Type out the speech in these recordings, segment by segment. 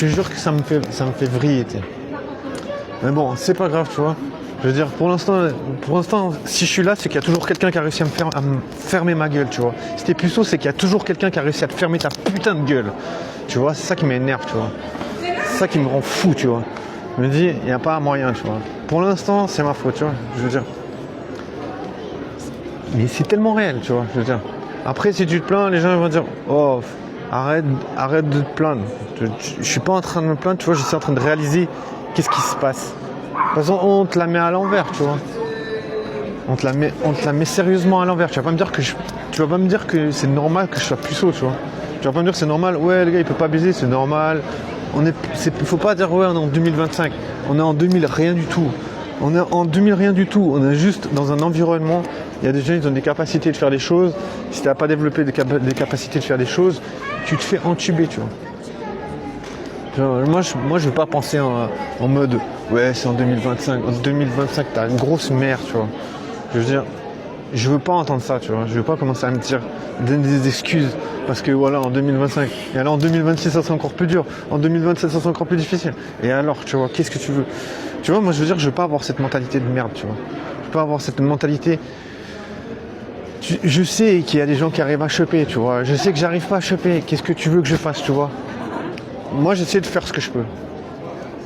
te jure que ça me fait vriller, tu sais. Mais bon, c'est pas grave, tu vois. Je veux dire, pour l'instant, si je suis là, c'est qu'il y a toujours quelqu'un qui a réussi à me fermer ma gueule, tu vois. Si t'es puceau, c'est qu'il y a toujours quelqu'un qui a réussi à te fermer ta putain de gueule. Tu vois, c'est ça qui m'énerve, tu vois. C'est ça qui me rend fou, tu vois. Je me dis, il n'y a pas moyen, tu vois. Pour l'instant, c'est ma faute, tu vois. Je veux dire. Mais c'est tellement réel, tu vois. Je veux dire. Après, si tu te plains, les gens vont dire, oh, arrête de te plaindre. Je suis pas en train de me plaindre, tu vois. Je suis en train de réaliser qu'est-ce qui se passe. De toute façon, on te la met à l'envers, tu vois. On te la met sérieusement à l'envers. Tu vas pas me dire que c'est normal que je sois puceau, tu vois. Tu vas pas me dire que c'est normal. Ouais, le gars, il peut pas baiser, c'est normal. Faut pas dire ouais, on est en 2025. On est en 2000, rien du tout. On est en 2000, rien du tout. On est juste dans un environnement. Il y a des gens, ils ont des capacités de faire des choses. Si tu n'as pas développé des capacités de faire des choses, tu te fais entuber, tu vois. Genre, moi, je veux pas penser en mode ouais, c'est en 2025. En 2025, t'as une grosse merde, tu vois. Je veux dire, je veux pas entendre ça, tu vois. Je veux pas commencer à me donner des excuses parce que voilà, en 2025. Et alors en 2026, ça sera encore plus dur. En 2027, ça sera encore plus difficile. Et alors, tu vois, qu'est-ce que tu veux? Tu vois, moi, je veux dire, je veux pas avoir cette mentalité de merde, tu vois. Je veux pas avoir cette mentalité. Je sais qu'il y a des gens qui arrivent à choper, tu vois. Je sais que j'arrive pas à choper. Qu'est-ce que tu veux que je fasse, tu vois? Moi, j'essaie de faire ce que je peux.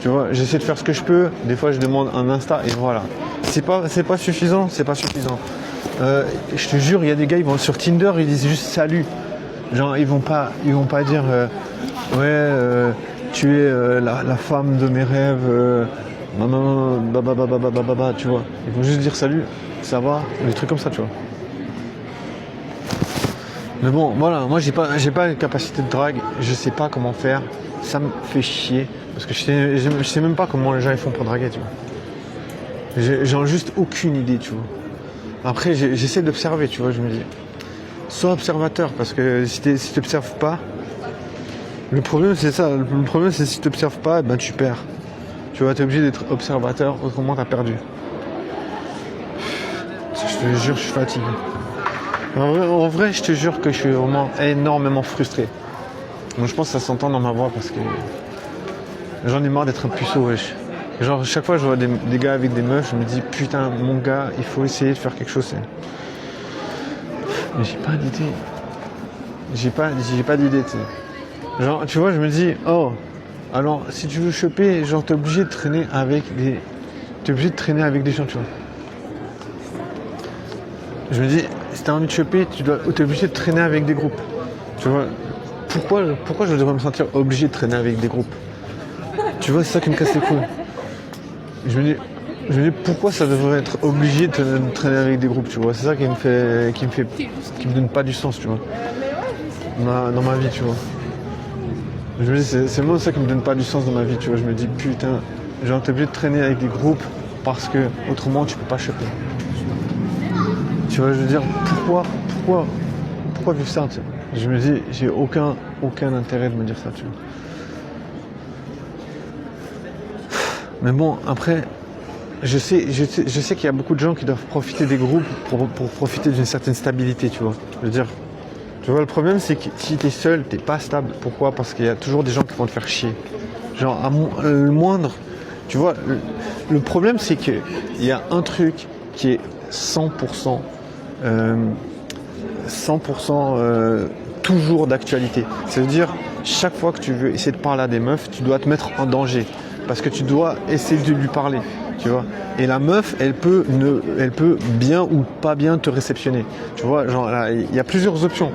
Tu vois, j'essaie de faire ce que je peux. Des fois, je demande un Insta et voilà. C'est pas suffisant, c'est pas suffisant. Je te jure, il y a des gars, ils vont sur Tinder, ils disent juste salut. Genre, ils vont pas dire tu es la femme de mes rêves. Tu vois. Ils vont juste dire salut, ça va, des trucs comme ça, tu vois. Mais bon, voilà, moi j'ai pas une capacité de drague, je sais pas comment faire. Ça me fait chier parce que je sais même pas comment les gens ils font pour draguer, tu vois. J'ai juste aucune idée, tu vois. Après, j'essaie d'observer, tu vois, je me dis. Sois observateur parce que si tu n'observes pas, le problème c'est ça. Le problème c'est si tu n'observes pas, ben tu perds. Tu vois, tu es obligé d'être observateur, autrement tu as perdu. Je te jure, je suis fatigué. En vrai, je te jure que je suis vraiment énormément frustré. Donc, je pense que ça s'entend dans ma voix parce que j'en ai marre d'être un puceau, wesh. Genre, chaque fois que je vois des gars avec des meufs, je me dis putain, mon gars, il faut essayer de faire quelque chose. Mais j'ai pas d'idée. J'ai pas d'idée, tu sais. Genre, tu vois, je me dis, oh, alors si tu veux choper, genre, t'es obligé de traîner avec des gens, tu vois. Je me dis, si t'as envie de choper, t'es obligé de traîner avec des groupes. Tu vois, pourquoi je devrais me sentir obligé de traîner avec des groupes? Tu vois, c'est ça qui me casse les couilles. Je me dis pourquoi ça devrait être obligé de traîner avec des groupes, tu vois. C'est ça qui me donne pas du sens, tu vois. Dans ma vie, tu vois. Je me dis, c'est vraiment ça qui me donne pas du sens dans ma vie, tu vois. Je me dis, putain, genre t'es obligé de traîner avec des groupes parce que autrement tu peux pas choper. Tu vois, je veux dire, pourquoi vivre ça, tu sais. Je me dis, j'ai aucun intérêt de me dire ça, tu vois. Mais bon, après, je sais qu'il y a beaucoup de gens qui doivent profiter des groupes pour profiter d'une certaine stabilité, tu vois. Je veux dire, tu vois, le problème, c'est que si t'es seul, t'es pas stable. Pourquoi? Parce qu'il y a toujours des gens qui vont te faire chier. Genre, le moindre, tu vois, le problème, c'est qu'il y a un truc qui est 100% toujours d'actualité. C'est-à-dire, chaque fois que tu veux essayer de parler à des meufs, tu dois te mettre en danger. Parce que tu dois essayer de lui parler, tu vois. Et la meuf, elle peut bien ou pas bien te réceptionner. Tu vois, genre, il y a plusieurs options.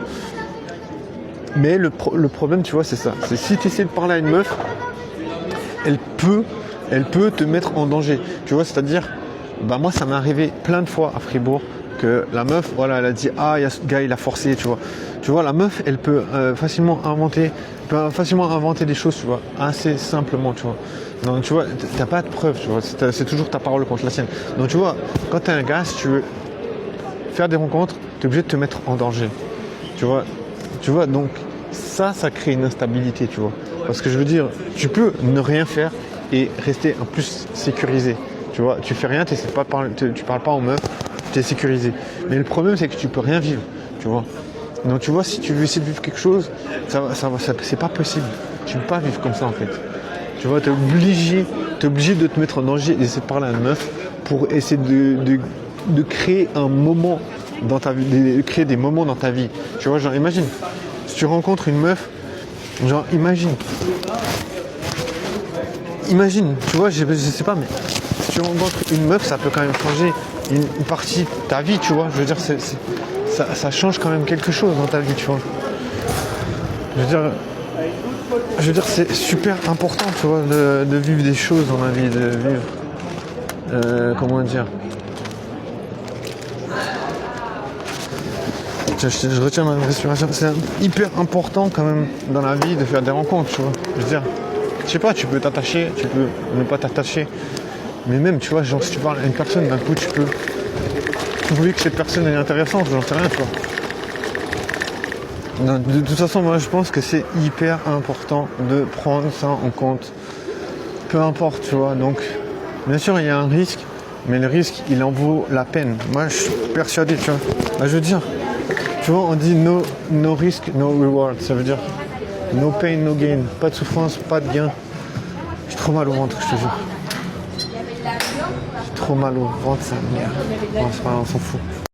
Mais le problème, tu vois, c'est ça. C'est si tu essaies de parler à une meuf, elle peut te mettre en danger. Tu vois, c'est-à-dire, bah moi, ça m'est arrivé plein de fois à Fribourg que la meuf, voilà, elle a dit, ah, il y a ce gars, il a forcé, tu vois. Tu vois, la meuf, elle peut facilement inventer des choses, tu vois, assez simplement, tu vois. Donc, tu vois, t'as pas de preuves, tu vois, c'est toujours ta parole contre la sienne. Donc, tu vois, quand t'es un gars, si tu veux faire des rencontres, t'es obligé de te mettre en danger, tu vois, donc ça crée une instabilité, tu vois. Parce que je veux dire, tu peux ne rien faire et rester en plus sécurisé, tu vois. Tu fais rien, tu parles pas aux meufs, tu es sécurisé. Mais le problème, c'est que tu peux rien vivre, tu vois. Donc, tu vois, si tu veux essayer de vivre quelque chose, c'est pas possible. Tu peux pas vivre comme ça, en fait. Tu vois, t'es obligé de te mettre en danger et d'essayer de parler à une meuf pour essayer de créer un moment dans ta vie, de créer des moments dans ta vie. Tu vois, genre imagine, si tu rencontres une meuf, genre imagine, tu vois, je sais pas, mais si tu rencontres une meuf, ça peut quand même changer une partie de ta vie, tu vois. Je veux dire, ça change quand même quelque chose dans ta vie, tu vois. Je veux dire, c'est super important, tu vois, de vivre des choses dans la vie, de vivre, comment dire. Je retiens ma respiration. C'est hyper important quand même dans la vie de faire des rencontres, tu vois. Je veux dire, je sais pas, tu peux t'attacher, tu peux ne pas t'attacher. Mais même, tu vois, genre si tu parles à une personne, d'un coup tu peux trouver que cette personne est intéressante, j'en sais rien, tu vois. Non, de toute façon, moi je pense que c'est hyper important de prendre ça en compte. Peu importe, tu vois. Donc, bien sûr, il y a un risque, mais le risque, il en vaut la peine. Moi, je suis persuadé, tu vois. Bah, je veux dire, tu vois, on dit no risk, no reward. Ça veut dire no pain, no gain. Pas de souffrance, pas de gain. J'ai trop mal au ventre, je te jure. J'ai trop mal au ventre, ça merde. On s'en fout.